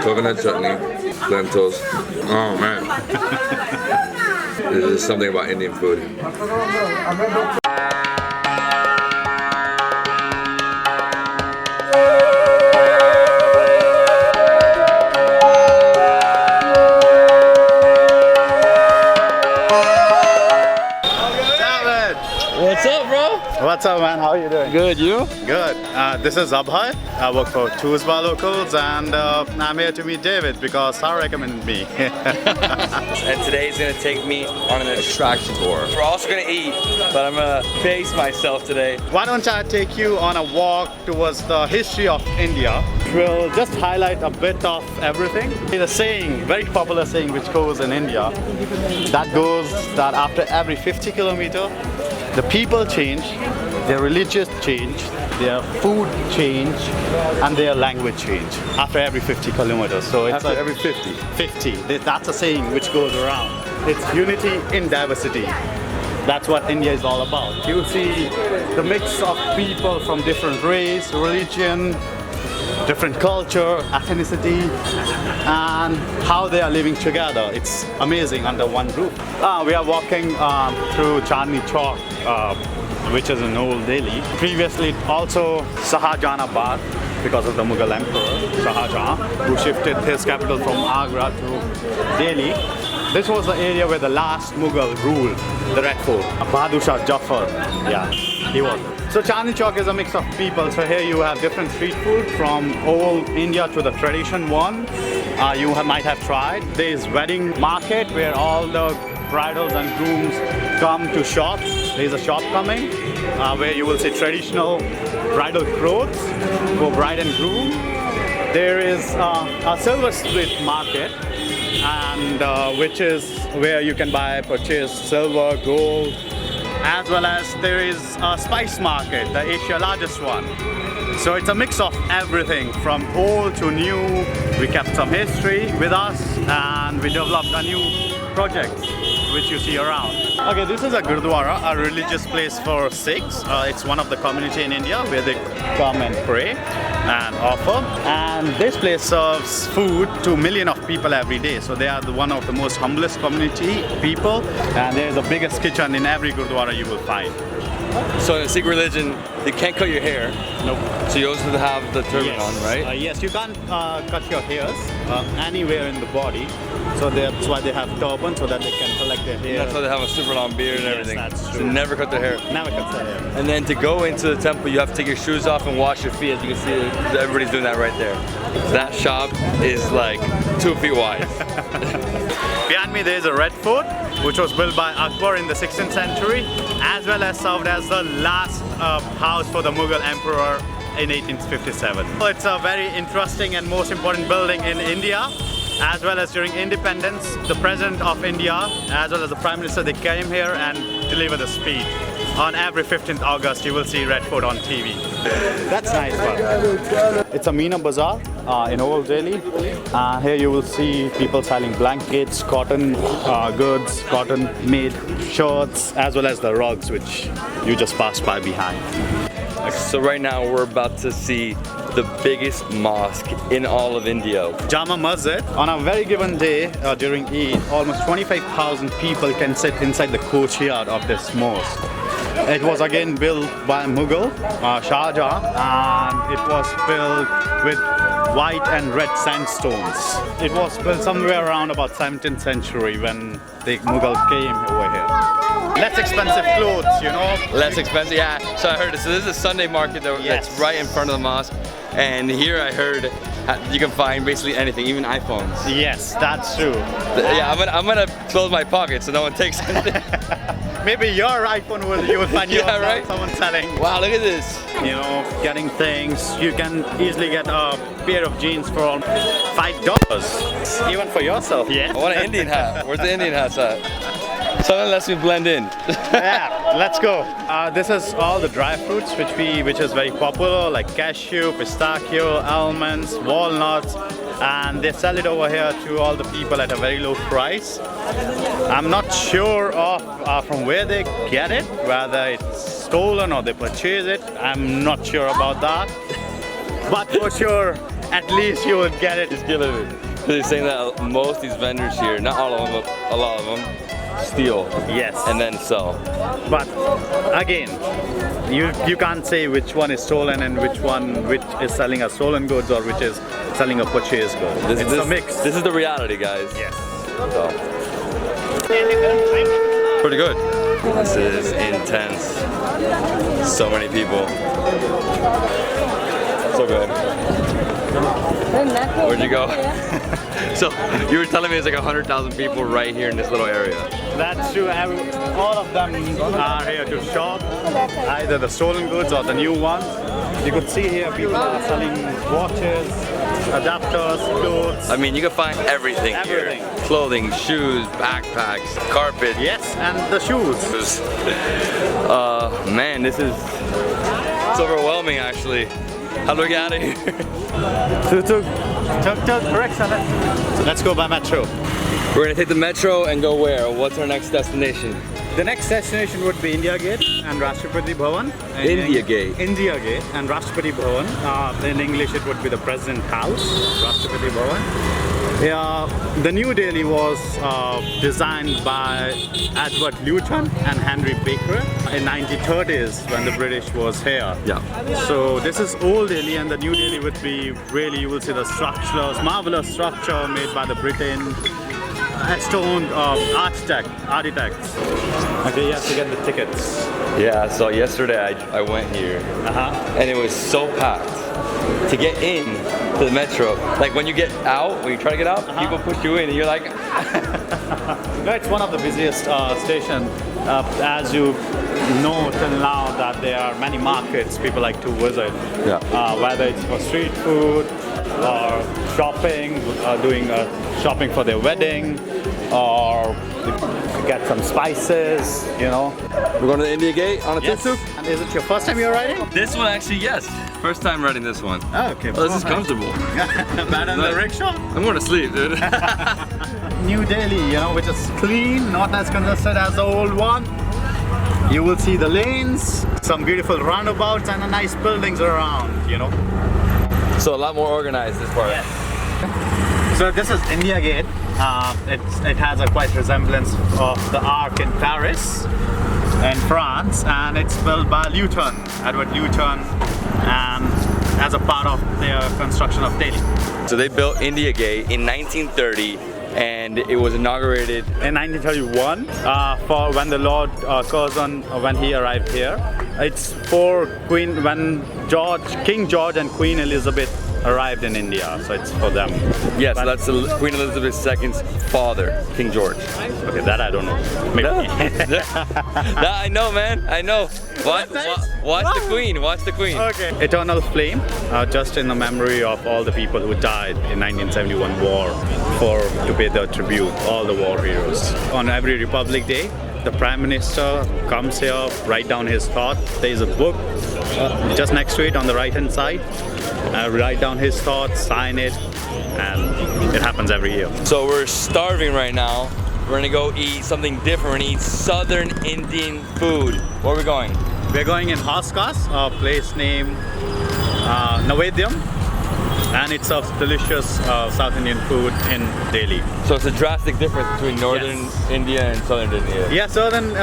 coconut chutney, lentils. Oh man. There's something about Indian food. What's up, bro? What's up, man? How are you doing? Good, you? Good. This is Abhay. I work for Tuesba Locals, and I'm here to meet David because Sarah recommended me. And today's gonna take me on an attraction tour. We're also gonna eat, but I'm gonna pace myself today. Why don't I take you on a walk towards the history of India? We'll just highlight a bit of everything. There's a saying, very popular saying which goes in India, that goes that after every 50 kilometers, the people change, their religious change, their food change, and their language change after every 50 kilometers. So it's After every 50? 50. That's a saying which goes around. It's unity in diversity. That's what India is all about. You see the mix of people from different race, religion, different culture, ethnicity, and how they are living together. It's amazing under one roof. We are walking through Chandni Chowk, which is in Old Delhi. Previously also Shahjahanabad, because of the Mughal Emperor Shah Jahan, who shifted his capital from Agra to Delhi. This was the area where the last Mughal ruled, the Red Fort. Bahadur Shah Jafar, yeah, he was. So Chandni Chowk is a mix of people. So here you have different street food from old India to the tradition one. You might have tried. There is wedding market where all the bridals and grooms come to shop. There is a shop coming where you will see traditional bridal clothes for bride and groom. There is a silversmith market, and which is where you can purchase silver, gold, as well as there is a spice market, the Asia's largest one. So it's a mix of everything from old to new. We kept some history with us and we developed a new project which you see around. Okay, this is a Gurudwara, a religious place for Sikhs. It's one of the community in India where they come and pray and offer. And this place serves food to millions of people every day. So they are one of the most humblest community people. And there's the biggest kitchen in every Gurudwara you will find. So in a Sikh religion, you can't cut your hair. Nope. So you also have the turban on, right? Yes, you can't cut your hairs anywhere in the body. So that's why they have turban, so that they can collect their hair. That's why they have a super long beard and everything. That's true. So never cut their hair. Never cut their hair. And then to go into the temple, you have to take your shoes off and wash your feet. As you can see, everybody's doing that right there. That shop is like 2 feet wide. Behind me there is a Red Fort, which was built by Akbar in the 16th century, as well as served as the last house for the Mughal Emperor in 1857. It's a very interesting and most important building in India, as well as during independence, the President of India, as well as the Prime Minister, they came here and delivered the speech. On every 15th August, you will see Red Fort on TV. That's nice one. It's a Meena Bazaar in Old Delhi. Here you will see people selling blankets, cotton goods, cotton-made shirts, as well as the rugs, which you just passed by behind. So right now we're about to see the biggest mosque in all of India. Jama Masjid. On a very given day during Eid, almost 25,000 people can sit inside the courtyard of this mosque. It was again built by Mughal Shah Jahan, and it was built with white and red sandstones. It was built somewhere around about 17th century when the Mughal came over here. Less expensive clothes, you know. Less expensive, yeah. So I heard it. So this is a Sunday market that's right in front of the mosque. And here I heard you can find basically anything, even iPhones. Yes, that's true. Yeah, I'm gonna close my pocket so no one takes anything. Maybe your iPhone you will find yeah, right? someone selling. Wow, look at this. You know, getting things. You can easily get a pair of jeans for $5. Even for yourself. Yeah. I want an Indian hat. Where's the Indian hats at? Something lets me blend in. Yeah, let's go. This is all the dry fruits which is very popular, like cashew, pistachio, almonds, walnuts, and they sell it over here to all the people at a very low price. I'm not sure of from where they get it, whether it's stolen or they purchase it. I'm not sure about that. But for sure, at least you would get it. He's killing it. They're saying that most of these vendors here, not all of them, but a lot of them, steal. Yes. And then sell. But again, you can't say which one is stolen and which is selling a stolen goods or which is selling a purchased goods. It's a mix. This is the reality, guys. Yes. So. Pretty good. This is intense. So many people. So good. Where'd you go? So you were telling me it's like 100,000 people right here in this little area. That's true. All of them are here to shop, either the stolen goods or the new ones. You could see here people are selling watches, adapters, clothes. I mean, you can find everything here. Clothing, shoes, backpacks, carpet. Yes, and the shoes. Man, this is it's overwhelming actually. How do we get out of here? Tuk-tuk, correct. Let's go by metro. We're gonna take the metro and go where? What's our next destination? The next destination would be India Gate and Rashtrapati Bhavan. India Gate. India Gate and Rashtrapati Bhavan. In English it would be the President House, Rashtrapati Bhavan. The New Delhi was designed by Edward Lutyens and Henry Becquerel in 1930s when the British was here. Yeah. So this is Old Delhi, and the New Delhi would be really, you will see the structures, marvelous structure made by the Britain. Stone architects. Okay, you have to get the tickets. Yeah, so yesterday I went here and it was so packed. To get in to the metro, like when you get out, when you try to get out, people push you in and you're like... No, it's one of the busiest stations. As you know till now that there are many markets people like to visit. Yeah. Whether it's for street food or shopping, doing shopping for their wedding, or get some spices, you know. We're going to the India Gate on a tuk-tuk? And is it your first time you're riding? This one actually, yes. First time riding this one. Oh, okay. Oh, this is comfortable. Better than the rickshaw? I'm going to sleep, dude. New Delhi, you know, which is clean, not as congested as the old one. You will see the lanes, some beautiful roundabouts, and the nice buildings around, you know. So a lot more organized this part. Yes. So this is India Gate. It has a quite resemblance of the Arc in Paris, in France, and it's built by Edward Lutyens, and as a part of their construction of Delhi. So they built India Gate in 1930, and it was inaugurated in 1931 for when the Lord Curzon, when he arrived here. It's for King George and Queen Elizabeth arrived in India, so it's for them. Yes, so that's Queen Elizabeth II's father, King George. Okay, that I don't know. Maybe. That I know, man. I know. Watch the Queen. Watch the Queen. Okay. Eternal flame, just in the memory of all the people who died in 1971 war to pay their tribute, all the war heroes. On every Republic Day, the Prime Minister comes here, write down his thought. There is a book just next to it on the right hand side. Write down his thoughts, sign it, and it happens every year. So we're starving right now. We're gonna go eat something different. We're gonna eat Southern Indian food. Where are we going? We're going in Hauz Khas, a place named Naivedyam, and it serves delicious South Indian food in Delhi. So it's a drastic difference between Northern India and Southern India. Yeah, Southern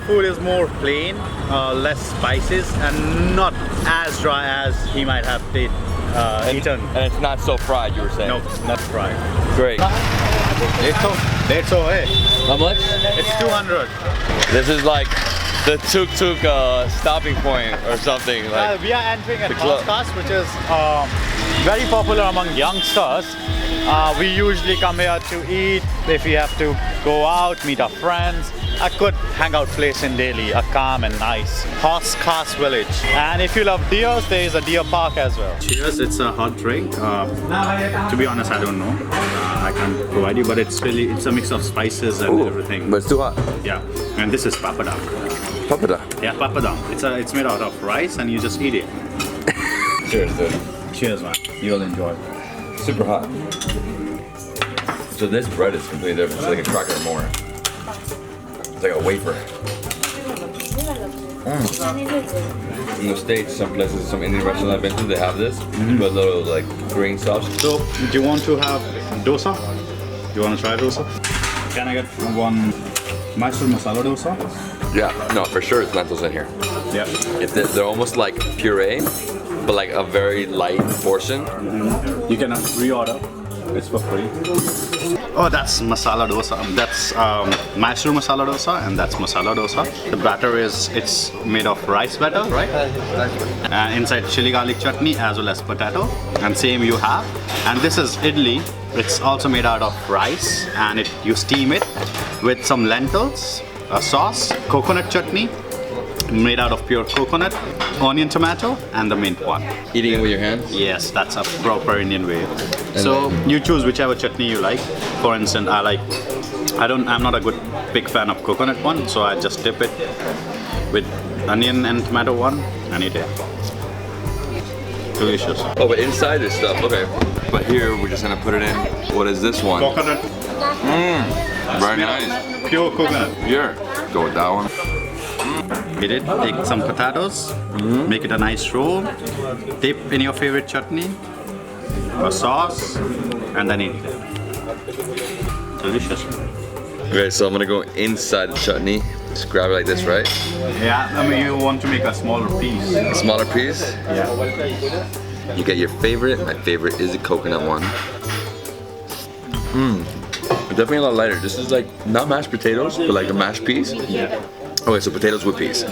food is more plain, less spices, and not as dry as he might have eaten. And it's not so fried, you were saying? No, not fried. Great. That's all, hey. How much? It's 200. This is like the tuk-tuk stopping point or something. Like we are entering at Hauz Khas, which is very popular among youngsters. We usually come here to eat if we have to go out, meet our friends. A good hangout place in Delhi, a calm and nice Hauz Khas village. And if you love deers, there is a deer park as well. Cheers, it's a hot drink. To be honest, I don't know. I can't provide you, but it's a mix of spices and everything. But it's too hot. Yeah, and this is papadum. Papadum? Yeah, papadum. It's made out of rice and you just eat it. Cheers, dude. Cheers, man. You'll enjoy. Super hot. So this bread is completely different. It's like a cracker more. It's like a wafer. In the States, some places, some Indian restaurants I've been to, they have this. But a little like green sauce. So, do you want to have dosa? Do you want to try dosa? Can I get one Mysore masala dosa? Yeah, no, for sure it's lentils in here. Yeah. They're almost like puree, but like a very light portion. You can reorder. It's for free. Oh, that's masala dosa. That's Mysore masala dosa, and that's masala dosa. The batter it's made of rice batter, right? Inside chili garlic chutney as well as potato. And same you have. And this is idli. It's also made out of rice, and you steam it with some lentils, a sauce, coconut chutney made out of pure coconut, onion, tomato, and the mint one. Eating it with your hands? Yes, that's a proper Indian way. So you choose whichever chutney you like. For instance, I'm not a big fan of coconut one, so I just dip it with onion and tomato one and eat it. Delicious. Oh, but inside this stuff, okay. But here we're just gonna put it in. What is this one? Coconut. Very nice. Pure coconut. Here, go with that one. Eat it, take some potatoes, make it a nice roll, dip in your favorite chutney, a sauce, and then eat it. Delicious. Okay, so I'm gonna go inside the chutney. Just grab it like this, right? Yeah, I mean you want to make a smaller piece. A smaller piece. Yeah. You get your favorite. My favorite is the coconut one. Definitely a lot lighter. This is like not mashed potatoes, but like a mashed piece. Yeah. Okay, so potatoes with peas.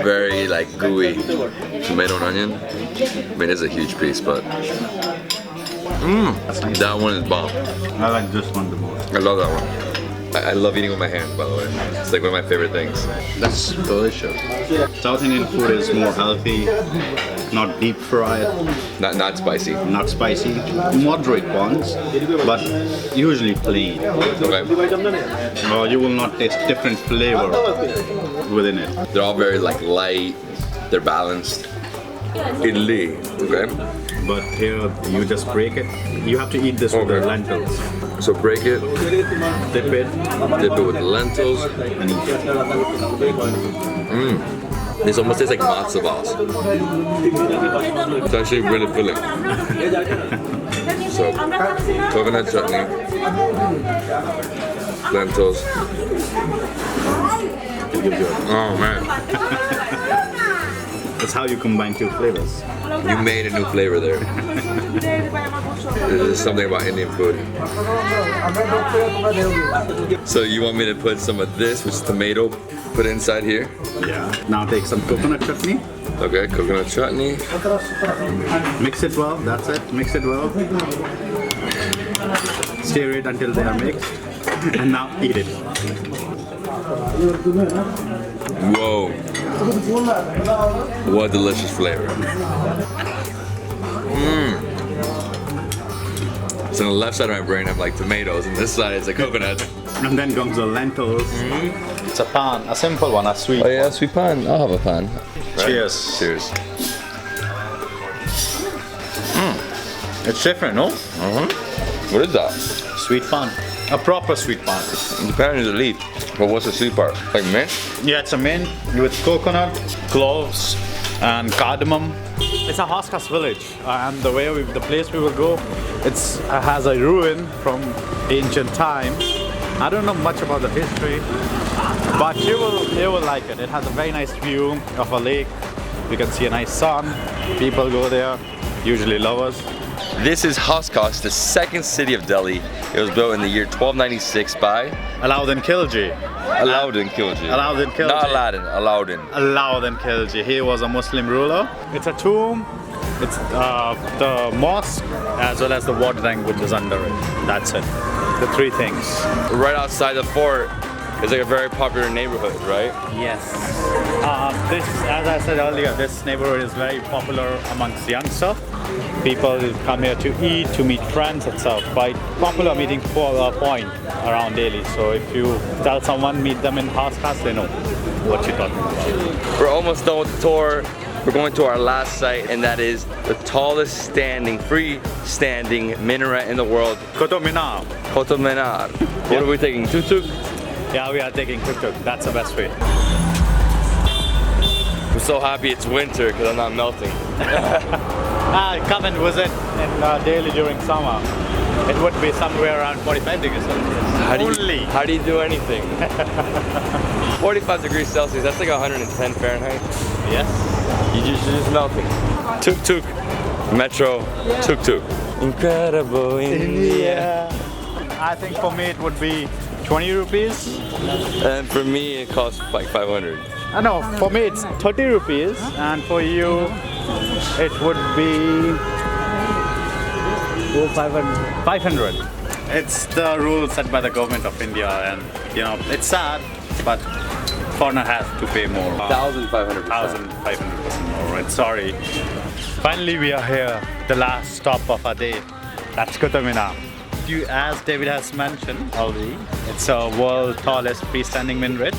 Very like gooey tomato and onion. I mean, it's a huge piece, but that one is bomb. I like this one the most. I love that one. I love eating with my hands, by the way. It's like one of my favorite things. That's delicious. South Indian food is more healthy, not deep fried, Not spicy. not spicy, moderate ones, but usually plain. Okay. You will not taste different flavor within it. They're all very like light. They're balanced. Idli. Okay. But here you just break it. You have to eat this with the Okay. lentils. So break it, Dip it dip it with the lentils. and eat it. This almost tastes like matzo balls. It's actually really filling. So, coconut chutney, lentils. Oh man, That's how you combine two flavors. you made a new flavor there. There's something about Indian food. So you want me to put some of this, which is tomato, put it inside here? Yeah. Now take some coconut chutney. Okay, coconut chutney. Mix it well. That's it. Mix it well. Stir it until they are mixed. And now eat it. Whoa. What delicious flavor. So on the left side of my brain I have like tomatoes and this side is a coconut. And then comes the lentils. It's a pan, a simple one, a sweet. Oh yeah, sweet pan. I'll have a pan. Cheers. Cheers. It's different, no? What is that? Sweet pan. A proper sweet pan. The pan is a leaf. But what's the sweet part? Like mint? Yeah, it's a mint with coconut, cloves, and cardamom. It's a Hauz Khas village, and the place we will go, has a ruin from ancient times. I don't know much about the history, but you will like it. It has a very nice view of a lake. You can see a nice sun. People go there, usually lovers. This is Hauz Khas, the second city of Delhi. It was built in the year 1296 by Alauddin Khilji. Alauddin Khilji. Alauddin Khilji. Not Aladdin, Alauddin. Alauddin Khilji. He was a Muslim ruler. It's a tomb. It's the mosque as well as the water tank which is under it. That's it. The three things. Right outside the fort is like a very popular neighborhood, right? Yes. As I said earlier, this neighborhood is very popular amongst youngsters. People come here to eat, to meet friends. It's a quite popular meeting point around Delhi. So if you tell someone, meet them in Hauz Khas, they know what you're talking about. We're almost done with the tour. We're going to our last site, and that is the tallest freestanding minaret in the world. Qutub Minar. Qutub Minar. What are we taking? Tuk-tuk? Yeah, we are taking tuk-tuk. That's the best way. so happy it's winter because I'm not melting. Come and visit in Delhi during summer. It would be somewhere around 45 degrees Celsius. How do you do anything? 45 degrees Celsius, that's like 110 Fahrenheit. Yes. You're just melting. Tuk-tuk. Metro. Tuk-tuk. Incredible India. I think for me it would be 20 rupees. And for me it costs like 500. No, for me it's 30 rupees. And for you, it would be 500. It's the rule set by the government of India, and you know, it's sad, but foreigner has to pay more. 1,500%. 1,500% more, right? Sorry. Finally, we are here, the last stop of our day. That's Qutub Minar. As David has mentioned already, it's a world tallest freestanding minaret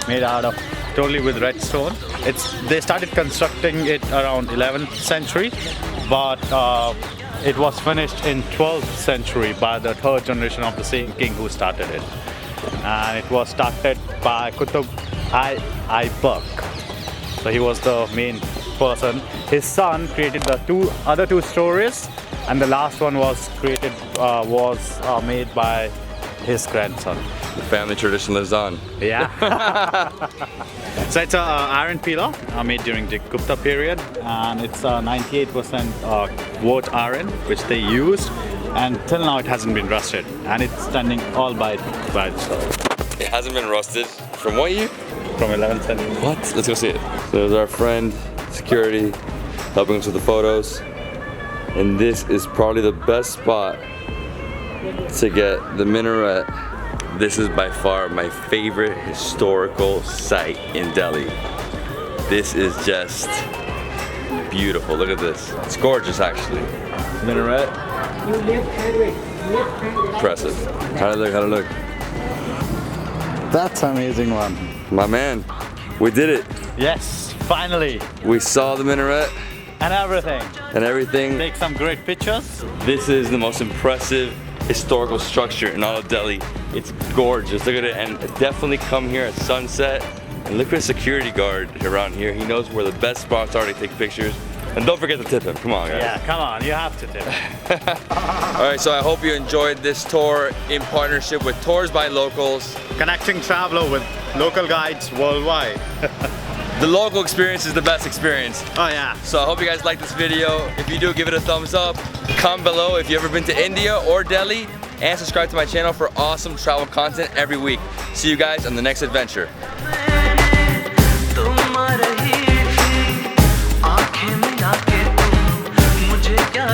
made out of totally with red stone. They started constructing it around 11th century, but it was finished in 12th century by the third generation of the same king who started it. And it was started by Qutub Minar. So he was the main person. His son created the other two stories, and the last one was made by his grandson. The family tradition lives on. Yeah. So it's an iron pillar made during the Gupta period, and it's 98% wrought iron which they used, and till now it hasn't been rusted, and it's standing all by itself. It hasn't been rusted. From what year? From 11th century. What? Let's go see it. So there's our friend, security, helping us with the photos. And this is probably the best spot to get the minaret. This is by far my favorite historical site in Delhi. This is just beautiful. Look at this. It's gorgeous, actually. Minaret. Impressive. How to look? That's an amazing one. My man, we did it. Yes, finally. We saw the minaret. And everything. Take some great pictures. This is the most impressive historical structure in all of Delhi. It's gorgeous. Look at it, and definitely come here at sunset. And look at the security guard around here. He knows where the best spots are to take pictures. And don't forget to tip him. Come on, guys. Yeah, come on. You have to tip him. All right, so I hope you enjoyed this tour in partnership with Tours by Locals. Connecting traveler with local guides worldwide. The local experience is the best experience. Oh yeah. So I hope you guys like this video. If you do, give it a thumbs up. Comment below if you've ever been to India or Delhi, and subscribe to my channel for awesome travel content every week. See you guys on the next adventure. आँखें मिला के तुम मुझे क्या